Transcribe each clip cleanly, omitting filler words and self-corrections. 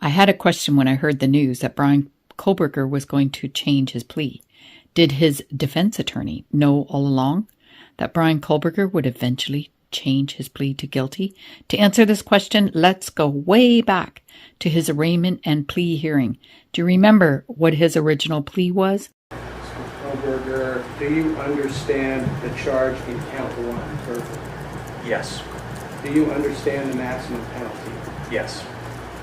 I had a question when I heard the news that Bryan Kohberger was going to change his plea. Did his defense attorney know all along that Bryan Kohberger would eventually change his plea to guilty? To answer this question, let's go way back to his arraignment and plea hearing. Do you remember what his original plea was? Mr. Kohberger, do you understand the charge in count one? Perfect. Yes. Do you understand the maximum penalty? Yes.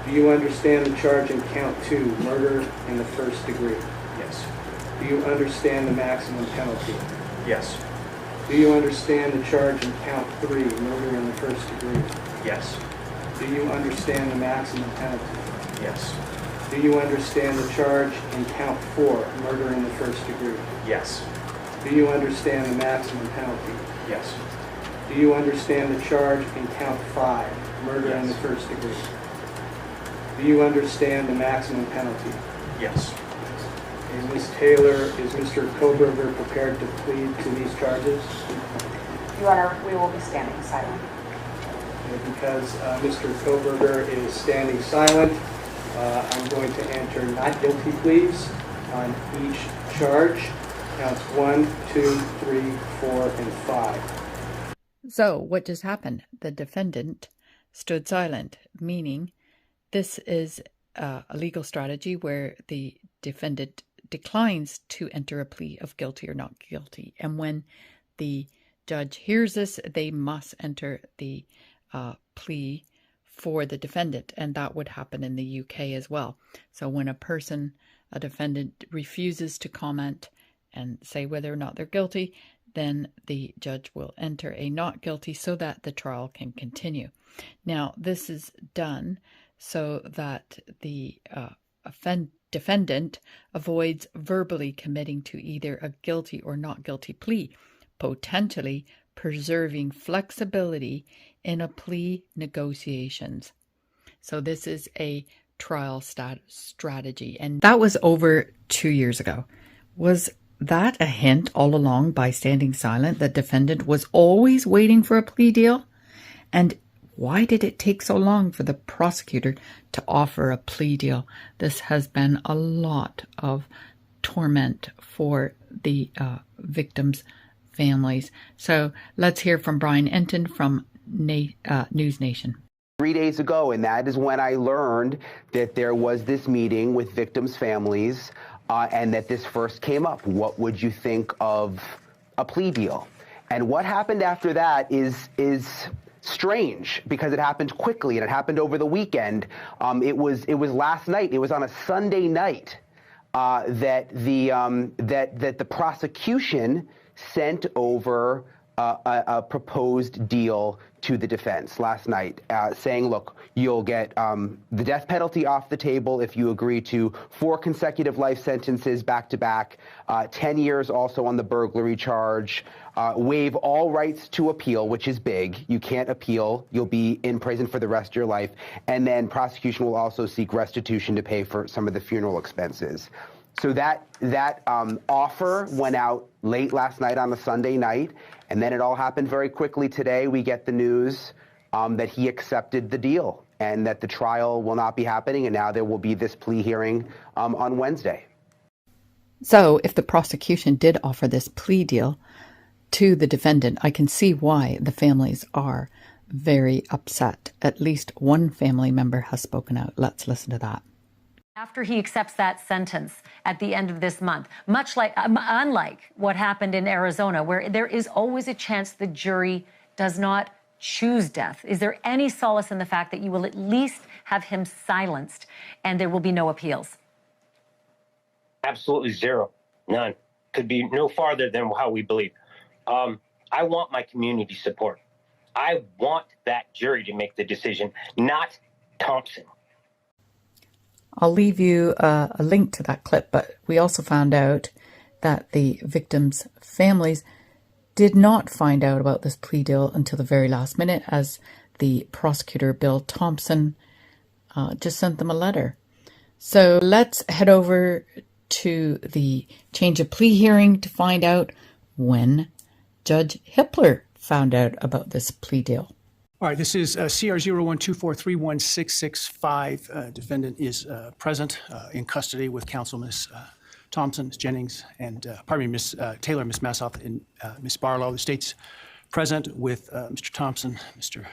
Do you understand the charge in count two, murder in the first degree? Yes. Do you understand the maximum penalty? Yes. Do you understand the charge in count three, murder in the first degree? Yes. Do you understand the maximum penalty? Yes. Do you understand the charge in count four, murder in the first degree? Yes. Do you understand the maximum penalty? Yes. Do you understand the charge in count five, murder in the Yes. first degree? Do you understand the maximum penalty? Yes. And Ms. Taylor, is Mr. Kohberger prepared to plead to these charges? Your Honor, we will be standing silent. And because Mr. Kohberger is standing silent, I'm going to enter not guilty pleas on each charge, counts 1, 2, 3, 4, and 5. So what just happened? The defendant stood silent, meaning this is a legal strategy where the defendant declines to enter a plea of guilty or not guilty. And when the judge hears this, they must enter the plea for the defendant. And that would happen in the UK as well. So when a defendant refuses to comment and say whether or not they're guilty, then the judge will enter a not guilty so that the trial can continue. Now, this is done so that the defendant avoids verbally committing to either a guilty or not guilty plea, potentially preserving flexibility in a plea negotiations. So this is a trial strategy. And that was over 2 years ago. Was that a hint all along by standing silent? The defendant was always waiting for a plea deal? And why did it take so long for the prosecutor to offer a plea deal? This has been a lot of torment for the victims' families. So let's hear from Brian Enton from News Nation. 3 days ago, and that is when I learned that there was this meeting with victims' families and that this first came up. What would you think of a plea deal? And what happened after that is strange because it happened quickly and it happened over the weekend. It was last night. It was on a Sunday night that the prosecution sent over a proposed deal to the defense last night, saying, look, you'll get the death penalty off the table if you agree to 4 consecutive life sentences back to back, 10 years also on the burglary charge, waive all rights to appeal, which is big. You can't appeal. You'll be in prison for the rest of your life. And then prosecution will also seek restitution to pay for some of the funeral expenses. So that offer went out late last night on a Sunday night, and then it all happened very quickly today. We get the news that he accepted the deal and that the trial will not be happening, and now there will be this plea hearing on Wednesday. So if the prosecution did offer this plea deal to the defendant, I can see why the families are very upset. At least one family member has spoken out. Let's listen to that. After he accepts that sentence at the end of this month, unlike what happened in Arizona, where there is always a chance the jury does not choose death, is there any solace in the fact that you will at least have him silenced and there will be no appeals? Absolutely zero. None. Could be no farther than how we believe. I want my community support. I want that jury to make the decision, not Thompson. I'll leave you a link to that clip, but we also found out that the victims' families did not find out about this plea deal until the very last minute, as the prosecutor, Bill Thompson, just sent them a letter. So let's head over to the change of plea hearing to find out when Judge Hippler found out about this plea deal. All right, this is CR 0124316665. Defendant is present in custody with counsel Ms. Thompson, Ms. Jennings, and pardon me, Ms. Taylor, Ms. Massoff, and Ms. Barlow. The state's present with Mr. Thompson, Mr.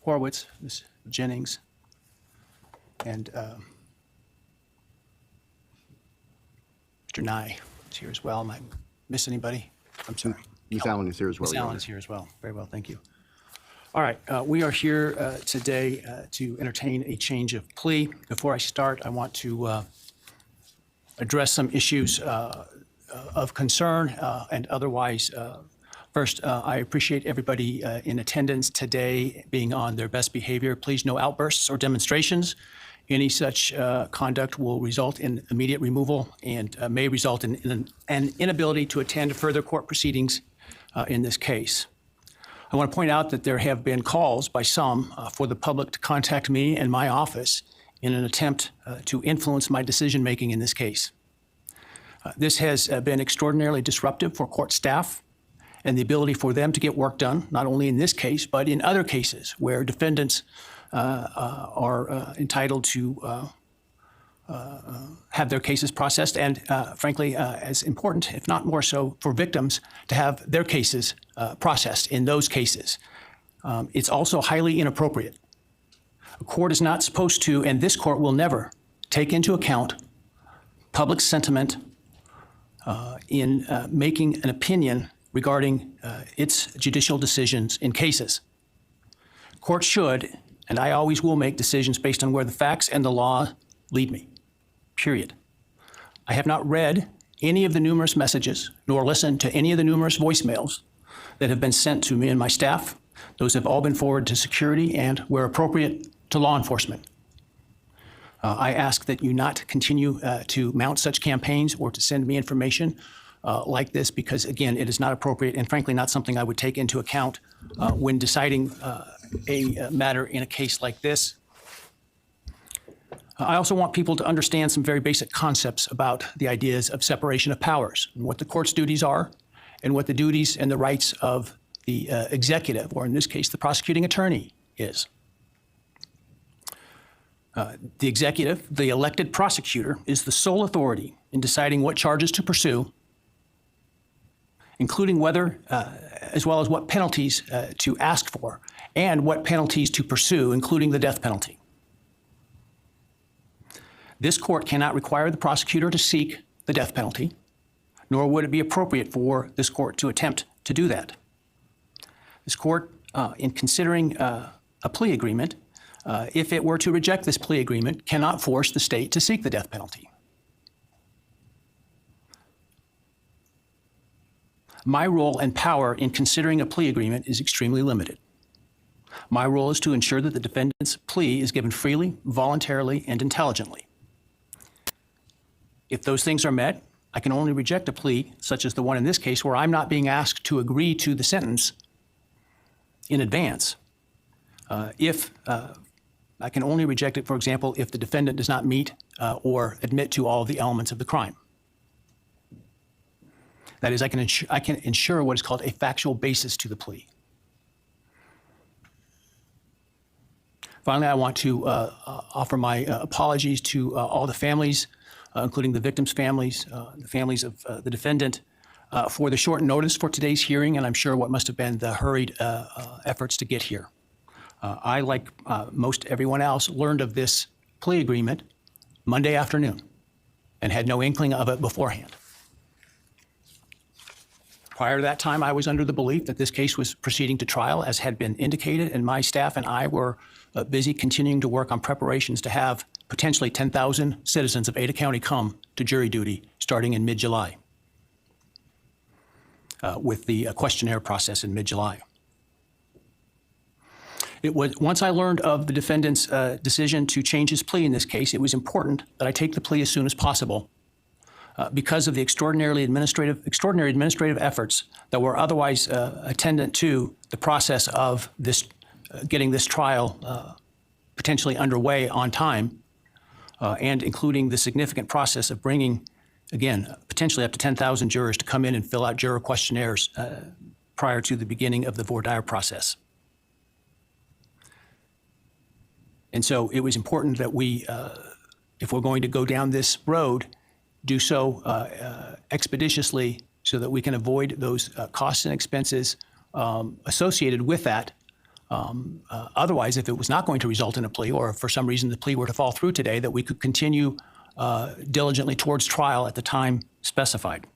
Horowitz, Ms. Jennings, and Mr. Nye is here as well. Am I miss anybody? I'm sorry. Ms. Allen is here as well. Ms. Allen is here as well. Very well, thank you. All right, we are here today to entertain a change of plea. Before I start, I want to address some issues of concern and otherwise. First, I appreciate everybody in attendance today being on their best behavior. Please, no outbursts or demonstrations. Any such conduct will result in immediate removal and may result in an inability to attend further court proceedings in this case. I want to point out that there have been calls by some for the public to contact me and my office in an attempt to influence my decision-making in this case. This has been extraordinarily disruptive for court staff and the ability for them to get work done, not only in this case, but in other cases where defendants are entitled to have their cases processed, and frankly, as important, if not more so, for victims to have their cases processed in those cases. It's also highly inappropriate. A court is not supposed to, and this court will never, take into account public sentiment in making an opinion regarding its judicial decisions in cases. Courts should, and I always will, make decisions based on where the facts and the law lead me. Period. I have not read any of the numerous messages nor listened to any of the numerous voicemails that have been sent to me and my staff. Those have all been forwarded to security and, where appropriate, to law enforcement. I ask that you not continue to mount such campaigns or to send me information like this because, again, it is not appropriate and, frankly, not something I would take into account when deciding a matter in a case like this. I also want people to understand some very basic concepts about the ideas of separation of powers and what the court's duties are and what the duties and the rights of the executive, or in this case, the prosecuting attorney, is. The executive, the elected prosecutor, is the sole authority in deciding what charges to pursue, including whether, as well as what penalties to ask for, and what penalties to pursue, including the death penalty. This court cannot require the prosecutor to seek the death penalty, nor would it be appropriate for this court to attempt to do that. This court, in considering a plea agreement, if it were to reject this plea agreement, cannot force the state to seek the death penalty. My role and power in considering a plea agreement is extremely limited. My role is to ensure that the defendant's plea is given freely, voluntarily, and intelligently. If those things are met, I can only reject a plea, such as the one in this case, where I'm not being asked to agree to the sentence in advance. I can only reject it, for example, if the defendant does not meet or admit to all of the elements of the crime. That is, I can ensure what is called a factual basis to the plea. Finally, I want to offer my apologies to all the families, including the victims' families, the families of the defendant, for the short notice for today's hearing, and I'm sure what must have been the hurried efforts to get here. I, like most everyone else, learned of this plea agreement Monday afternoon and had no inkling of it beforehand. Prior to that time, I was under the belief that this case was proceeding to trial, as had been indicated, and my staff and I were busy continuing to work on preparations to have potentially 10,000 citizens of Ada County come to jury duty starting in mid-July, with the questionnaire process in mid-July. It was, once I learned of the defendant's decision to change his plea in this case, it was important that I take the plea as soon as possible because of the extraordinary administrative efforts that were otherwise attendant to the process of this, getting this trial potentially underway on time, and including the significant process of bringing, again, potentially up to 10,000 jurors to come in and fill out juror questionnaires prior to the beginning of the voir dire process. And so it was important that we, if we're going to go down this road, do so expeditiously so that we can avoid those costs and expenses associated with that. Otherwise, if it was not going to result in a plea, or if for some reason the plea were to fall through today, that we could continue diligently towards trial at the time specified.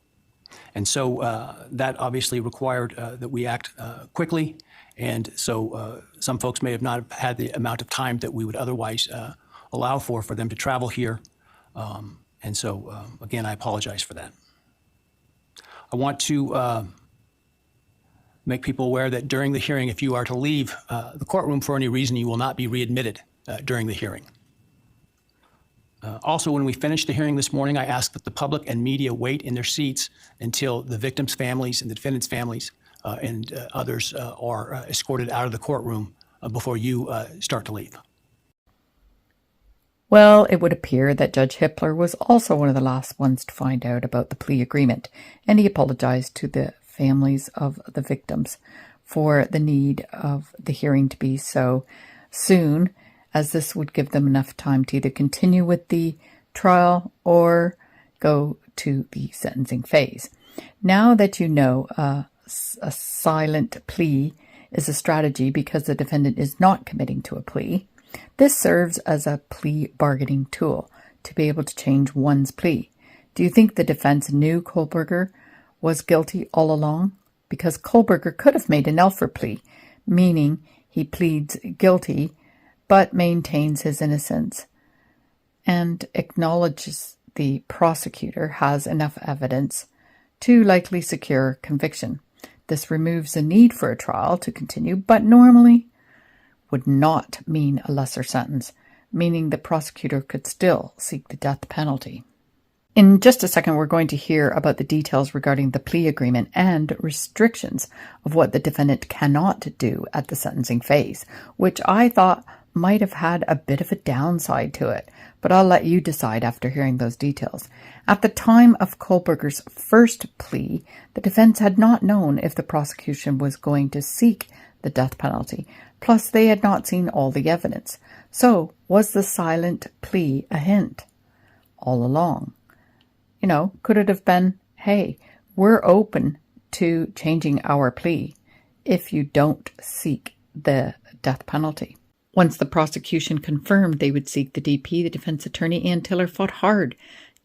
And so that obviously required that we act quickly. And so some folks may have not had the amount of time that we would otherwise allow for them to travel here. And so, again, I apologize for that. I want to make people aware that during the hearing, if you are to leave the courtroom for any reason, you will not be readmitted during the hearing. Also, when we finished the hearing this morning, I asked that the public and media wait in their seats until the victims' families and the defendants' families and others are escorted out of the courtroom before you start to leave. Well, it would appear that Judge Hippler was also one of the last ones to find out about the plea agreement, and he apologized to the families of the victims for the need of the hearing to be so soon, as this would give them enough time to either continue with the trial or go to the sentencing phase. Now that you know a silent plea is a strategy because the defendant is not committing to a plea, this serves as a plea bargaining tool to be able to change one's plea. Do you think the defense knew Kohberger was guilty all along? Because Kohberger could have made an Elfer plea, meaning he pleads guilty but maintains his innocence and acknowledges the prosecutor has enough evidence to likely secure conviction. This removes the need for a trial to continue, but normally would not mean a lesser sentence, meaning the prosecutor could still seek the death penalty. In just a second, we're going to hear about the details regarding the plea agreement and restrictions of what the defendant cannot do at the sentencing phase, which I thought might have had a bit of a downside to it, but I'll let you decide after hearing those details. At the time of Kohberger's first plea, the defense had not known if the prosecution was going to seek the death penalty. Plus, they had not seen all the evidence. So, was the silent plea a hint? All along. You know, could it have been, hey, we're open to changing our plea if you don't seek the death penalty? Once the prosecution confirmed they would seek the DP, the defense attorney, Ann Tiller, fought hard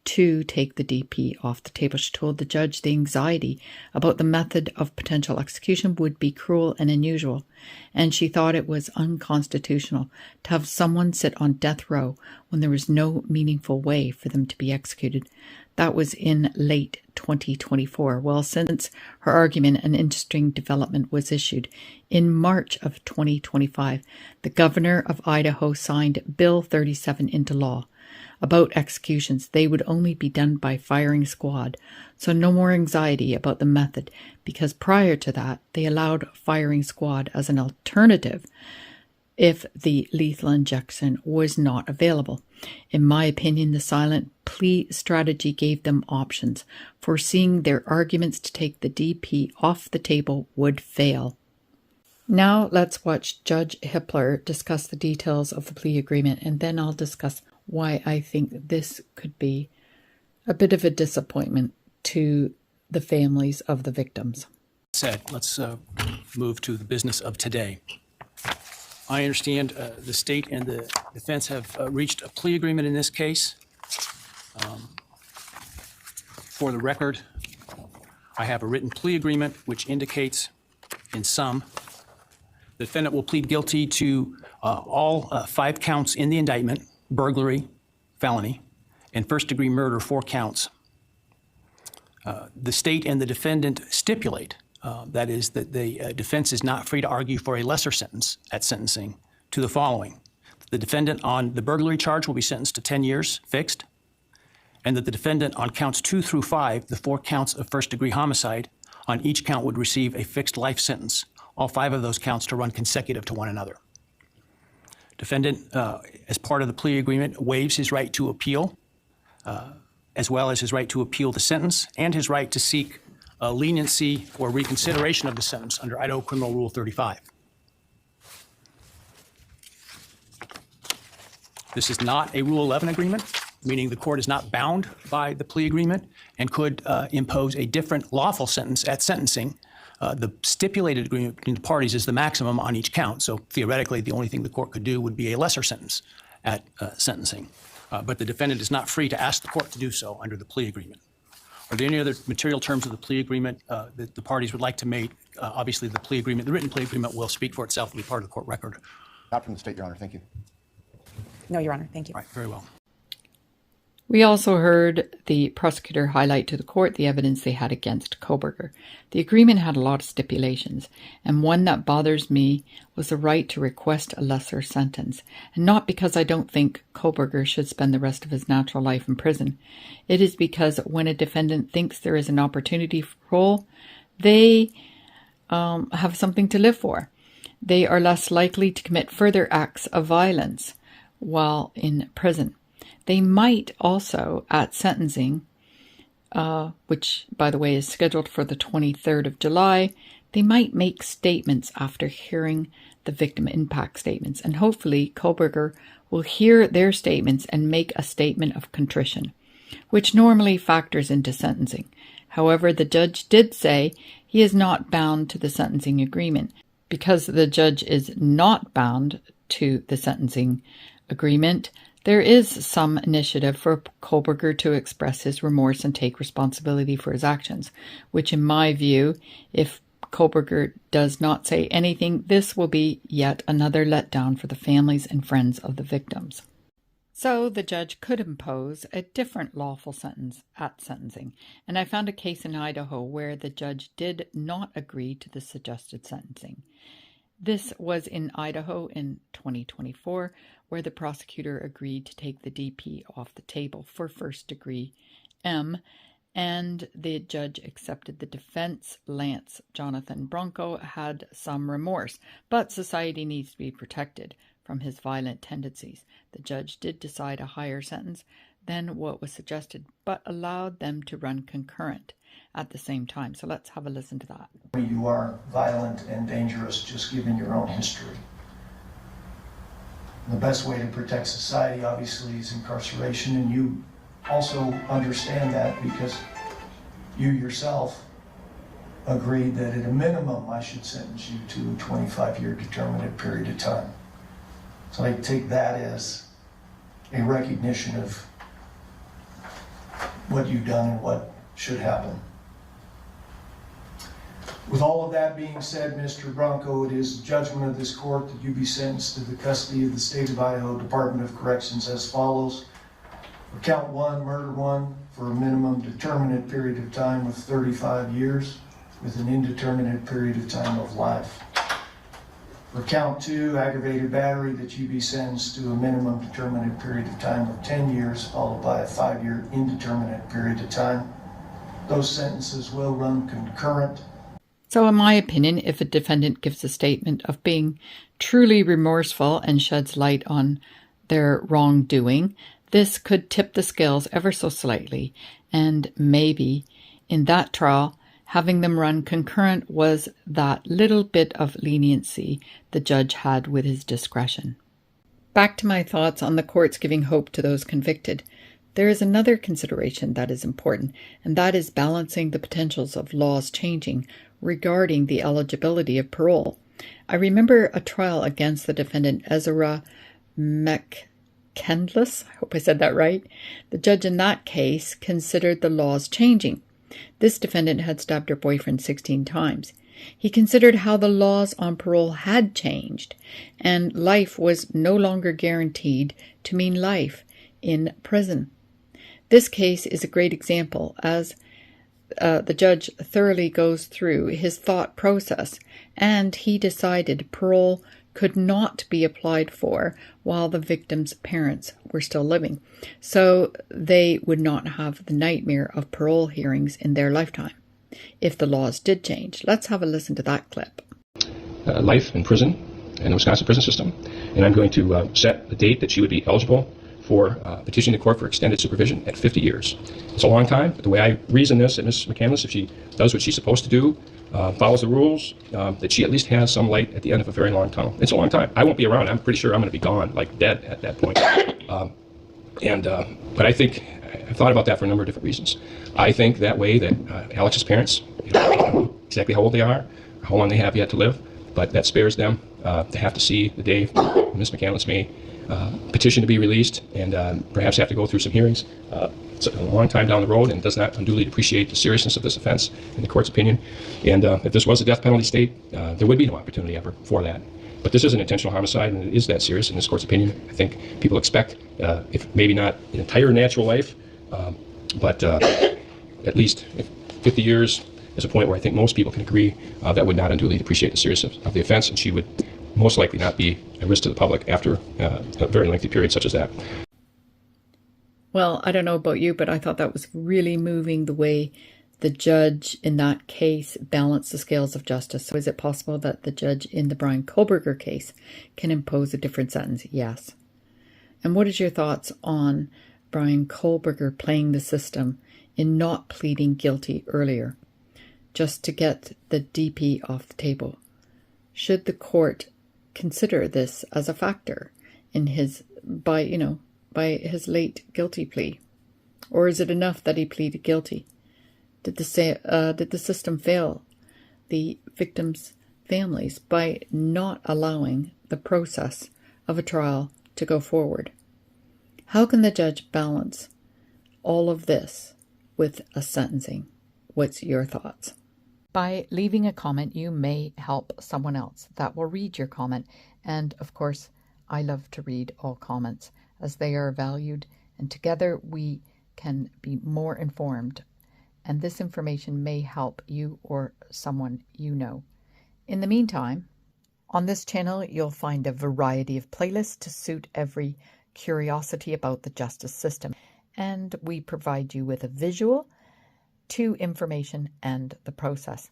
to take the DP off the table. She told the judge the anxiety about the method of potential execution would be cruel and unusual, and she thought it was unconstitutional to have someone sit on death row when there was no meaningful way for them to be executed. That was in late 2024. Well, since her argument, an interesting development was issued. In March of 2025, the governor of Idaho signed Bill 37 into law. About executions, they would only be done by firing squad, so no more anxiety about the method, because prior to that, they allowed firing squad as an alternative if the lethal injection was not available. In my opinion, the silent plea strategy gave them options, foreseeing their arguments to take the DP off the table would fail. Now let's watch Judge Hippler discuss the details of the plea agreement, and then I'll discuss why I think this could be a bit of a disappointment to the families of the victims. Let's move to the business of today. I understand the state and the defense have reached a plea agreement in this case. For the record, I have a written plea agreement which indicates, in sum, the defendant will plead guilty to all 5 counts in the indictment: burglary, felony, and first-degree murder, 4 counts. The state and the defendant stipulate, that is, that the defense is not free to argue for a lesser sentence at sentencing, to the following: the defendant on the burglary charge will be sentenced to 10 years fixed, and that the defendant on counts 2 through 5, the 4 counts of first-degree homicide, on each count would receive a fixed life sentence, all 5 of those counts to run consecutive to one another. Defendant, as part of the plea agreement, waives his right to appeal, as well as his right to appeal the sentence and his right to seek leniency or reconsideration of the sentence under Idaho Criminal Rule 35. This is not a Rule 11 agreement, meaning the court is not bound by the plea agreement and could impose a different lawful sentence at sentencing. The stipulated agreement between the parties is the maximum on each count. So theoretically, the only thing the court could do would be a lesser sentence at sentencing. But the defendant is not free to ask the court to do so under the plea agreement. Are there any other material terms of the plea agreement that the parties would like to make? Obviously, the plea agreement, the written plea agreement will speak for itself and be part of the court record. Not from the state, Your Honor. Thank you. No, Your Honor. Thank you. All right, very well. We also heard the prosecutor highlight to the court the evidence they had against Kohberger. The agreement had a lot of stipulations, and one that bothers me was the right to request a lesser sentence. And not because I don't think Kohberger should spend the rest of his natural life in prison. It is because when a defendant thinks there is an opportunity for parole, they have something to live for. They are less likely to commit further acts of violence while in prison. They might also, at sentencing, which, by the way, is scheduled for the 23rd of July, they might make statements after hearing the victim impact statements. And hopefully, Kohberger will hear their statements and make a statement of contrition, which normally factors into sentencing. However, the judge did say he is not bound to the sentencing agreement. Because the judge is not bound to the sentencing agreement, there is some initiative for Kohberger to express his remorse and take responsibility for his actions, which in my view, if Kohberger does not say anything, this will be yet another letdown for the families and friends of the victims. So the judge could impose a different lawful sentence at sentencing, and I found a case in Idaho where the judge did not agree to the suggested sentencing. This was in Idaho in 2024, where the prosecutor agreed to take the DP off the table for first-degree M, and the judge accepted the defense. Lance Jonathan Bronco had some remorse, but society needs to be protected from his violent tendencies. The judge did decide a higher sentence than what was suggested, but allowed them to run concurrent at the same time. So let's have a listen to that. You are violent and dangerous just given your own history. The best way to protect society, obviously, is incarceration, and you also understand that because you yourself agreed that at a minimum I should sentence you to a 25-year determinate period of time. So I take that as a recognition of what you've done and what should happen. With all of that being said, Mr. Bronco, it is the judgment of this court that you be sentenced to the custody of the State of Idaho Department of Corrections as follows. For count 1, murder 1, for a minimum determinate period of time of 35 years with an indeterminate period of time of life. For count 2, aggravated battery, that you be sentenced to a minimum determinate period of time of 10 years followed by a 5-year indeterminate period of time. Those sentences will run concurrent. So in my opinion, if a defendant gives a statement of being truly remorseful and sheds light on their wrongdoing, this could tip the scales ever so slightly, and maybe in that trial, having them run concurrent was that little bit of leniency the judge had with his discretion. Back to my thoughts on the courts giving hope to those convicted. There is another consideration that is important, and that is balancing the potentials of laws changing regarding the eligibility of parole. I remember a trial against the defendant Ezra McKendless. I hope I said that right. The judge in that case considered the laws changing. This defendant had stabbed her boyfriend 16 times. He considered how the laws on parole had changed, and life was no longer guaranteed to mean life in prison. This case is a great example as the judge thoroughly goes through his thought process, and he decided parole could not be applied for while the victim's parents were still living, so they would not have the nightmare of parole hearings in their lifetime if the laws did change. Let's have a listen to that clip. Life in prison, in the Wisconsin prison system, and I'm going to set the date that she would be eligible for petitioning the court for extended supervision at 50 years. It's a long time, but the way I reason this, that Ms. McCandless, if she does what she's supposed to do, follows the rules, that she at least has some light at the end of a very long tunnel. It's a long time. I won't be around. I'm pretty sure I'm going to be gone, like dead at that point. But I think I've thought about that for a number of different reasons. I think that way that Alex's parents, don't know exactly how old they are, or how long they have yet to live, but that spares them to have to see the day Ms. McCandless may petition to be released and perhaps have to go through some hearings. It's a long time down the road and does not unduly appreciate the seriousness of this offense in the court's opinion. And if this was a death penalty state, there would be no opportunity ever for that. But this is an intentional homicide, and it is that serious in this court's opinion. I think people expect, if maybe not an entire natural life, but at least 50 years is a point where I think most people can agree that would not unduly appreciate the seriousness of the offense, and she would most likely not be a risk to the public after a very lengthy period such as that. Well, I don't know about you, but I thought that was really moving the way the judge in that case balanced the scales of justice. So is it possible that the judge in the Bryan Kohberger case can impose a different sentence? Yes. And what is your thoughts on Bryan Kohberger playing the system in not pleading guilty earlier, just to get the DP off the table? Should the court consider this as a factor in his, by his late guilty plea? Or is it enough that he pleaded guilty? Did the system fail the victims' families by not allowing the process of a trial to go forward? How can the judge balance all of this with a sentencing? What's your thoughts? By leaving a comment, you may help someone else that will read your comment. And of course, I love to read all comments as they are valued, and together we can be more informed. And this information may help you or someone you know. In the meantime, on this channel, you'll find a variety of playlists to suit every curiosity about the justice system. And we provide you with a visual to information and the process.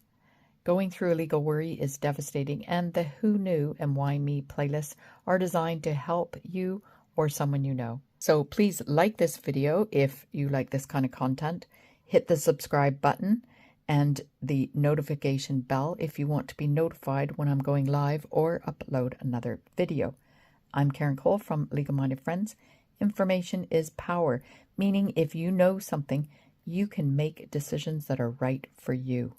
Going through a legal worry is devastating, and the Who Knew and Why Me playlists are designed to help you or someone you know. So please like this video if you like this kind of content. Hit the subscribe button and the notification bell if you want to be notified when I'm going live or upload another video. I'm Karen Cole from Legal Minded Friends. Information is power, meaning if you know something, you can make decisions that are right for you.